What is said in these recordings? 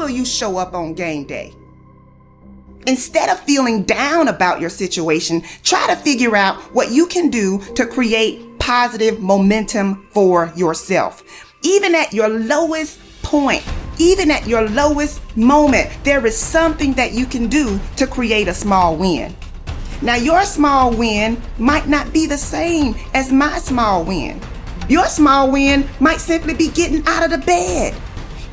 will you show up on game day? Instead of feeling down about your situation, try to figure out what you can do to create positive momentum for yourself. Even at your lowest point, even at your lowest moment, there is something that you can do to create a small win. Now, your small win might not be the same as my small win. Your small win might simply be getting out of the bed.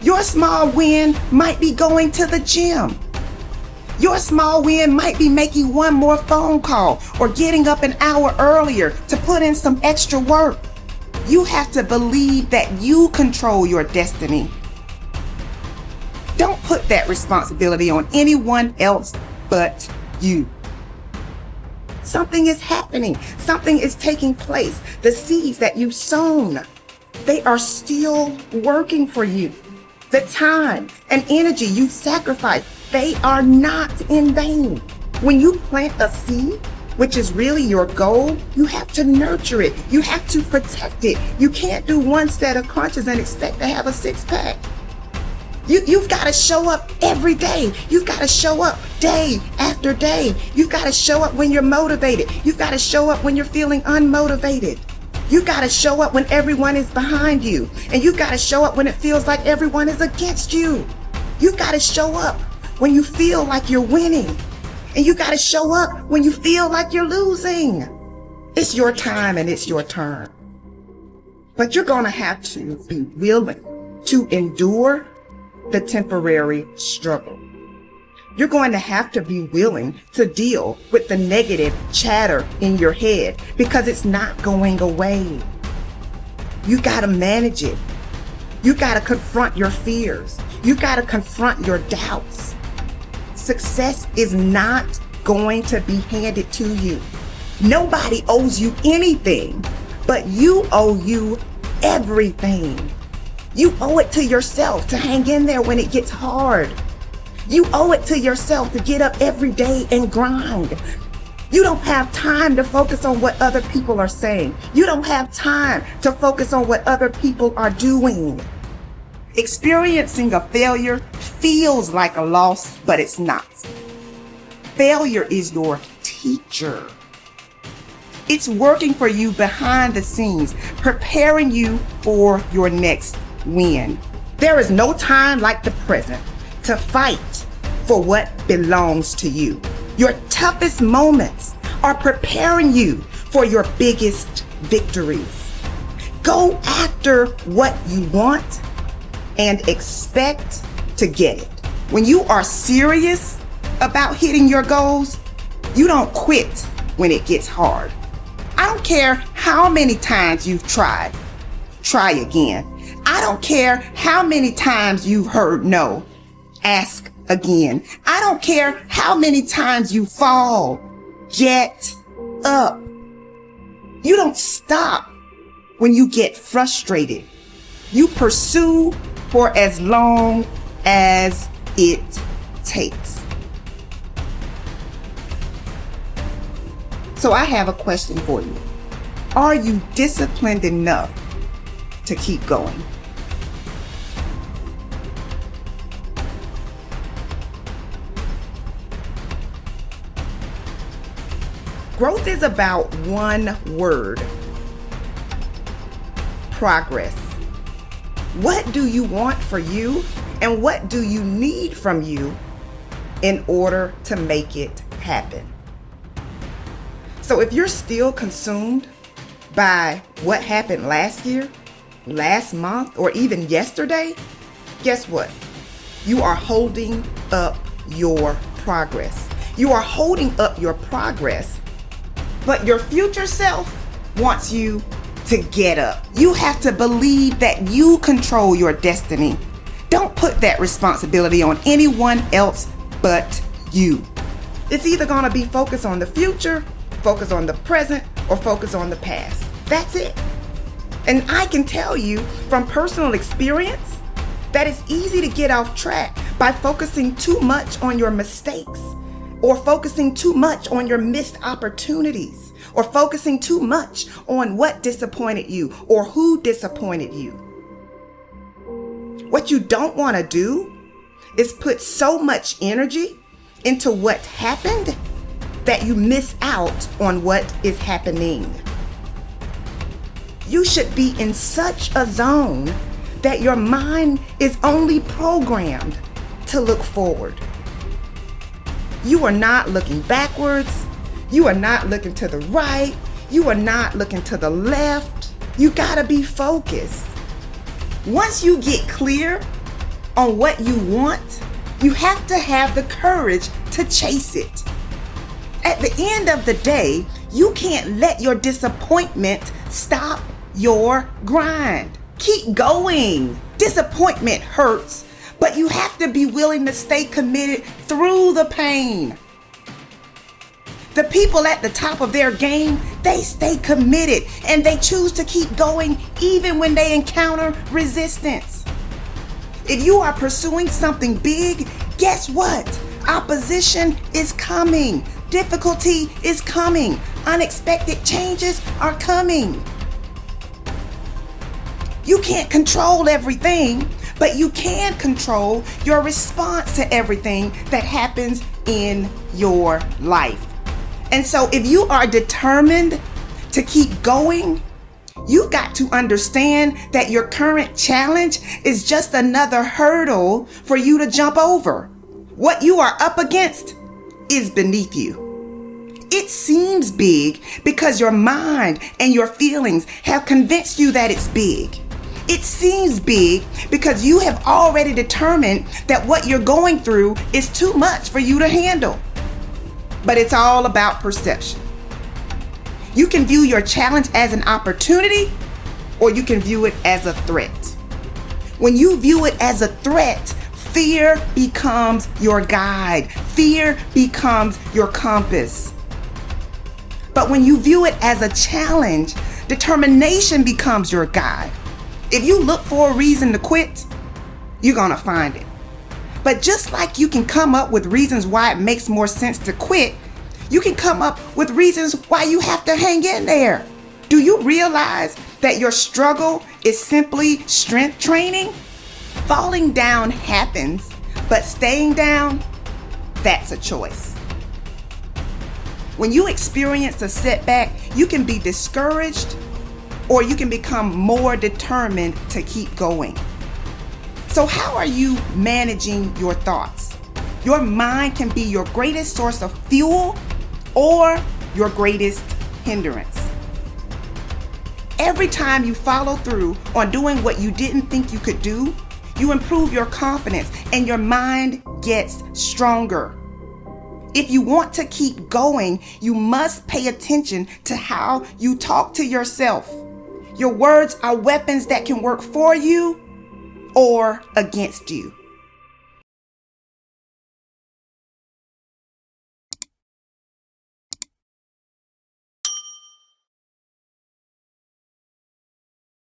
Your small win might be going to the gym. Your small win might be making one more phone call or getting up an hour earlier to put in some extra work. You have to believe that you control your destiny. Don't put that responsibility on anyone else but you. Something is happening. Something is taking place. The seeds that you've sown, they are still working for you. The time and energy you sacrifice, they are not in vain. When you plant a seed, which is really your goal, you have to nurture it. You have to protect it. You can't do one set of crunches and expect to have a six-pack. You've got to show up every day. You've got to show up day after day. You've got to show up when you're motivated. You've got to show up when you're feeling unmotivated. You got to show up when everyone is behind you. And you got to show up when it feels like everyone is against you. You've got to show up when you feel like you're winning. And you got to show up when you feel like you're losing. It's your time and it's your turn. But you're going to have to be willing to endure the temporary struggle. You're going to have to be willing to deal with the negative chatter in your head because it's not going away. You got to manage it. You got to confront your fears. You got to confront your doubts. Success is not going to be handed to you. Nobody owes you anything, but you owe you everything. You owe it to yourself to hang in there when it gets hard. You owe it to yourself to get up every day and grind. You don't have time to focus on what other people are saying. You don't have time to focus on what other people are doing. Experiencing a failure feels like a loss, but it's not. Failure is your teacher. It's working for you behind the scenes, preparing you for your next win. There is no time like the present to fight for what belongs to you. Your toughest moments are preparing you for your biggest victories. Go after what you want and expect to get it. When you are serious about hitting your goals, you don't quit when it gets hard. I don't care how many times you've tried. Try again. I don't care how many times you've heard no. Ask again. I don't care how many times you fall. Get up. You don't stop when you get frustrated. You pursue for as long as it takes. So I have a question for you. Are you disciplined enough to keep going? Growth is about one word: progress. What do you want for you, and what do you need from you in order to make it happen? So if you're still consumed by what happened last year, last month, or even yesterday, guess what? You are holding up your progress. You are holding up your progress, but your future self wants you to get up. You have to believe that you control your destiny. Don't put that responsibility on anyone else but you. It's either going to be focused on the future, focus on the present, or focus on the past. That's it. And I can tell you from personal experience that it's easy to get off track by focusing too much on your mistakes, or focusing too much on your missed opportunities, or focusing too much on what disappointed you or who disappointed you. What you don't want to do is put so much energy into what happened that you miss out on what is happening. You should be in such a zone that your mind is only programmed to look forward. You are not looking backwards. You are not looking to the right. You are not looking to the left. You gotta be focused. Once you get clear on what you want, you have to have the courage to chase it. At the end of the day, you can't let your disappointment stop your grind. Keep going. Disappointment hurts, but you have to be willing to stay committed through the pain. The people at the top of their game, they stay committed and they choose to keep going even when they encounter resistance. If you are pursuing something big, guess what? Opposition is coming. Difficulty is coming. Unexpected changes are coming. You can't control everything, but you can control your response to everything that happens in your life. And so if you are determined to keep going, you've got to understand that your current challenge is just another hurdle for you to jump over. What you are up against is beneath you. It seems big because your mind and your feelings have convinced you that it's big. It seems big because you have already determined that what you're going through is too much for you to handle. But it's all about perception. You can view your challenge as an opportunity, or you can view it as a threat. When you view it as a threat, fear becomes your guide. Fear becomes your compass. But when you view it as a challenge, determination becomes your guide. If you look for a reason to quit, you're gonna find it. But just like you can come up with reasons why it makes more sense to quit, you can come up with reasons why you have to hang in there. Do you realize that your struggle is simply strength training? Falling down happens, but staying down, that's a choice. When you experience a setback, you can be discouraged or you can become more determined to keep going. So how are you managing your thoughts? Your mind can be your greatest source of fuel or your greatest hindrance. Every time you follow through on doing what you didn't think you could do, you improve your confidence and your mind gets stronger. If you want to keep going, you must pay attention to how you talk to yourself. Your words are weapons that can work for you or against you.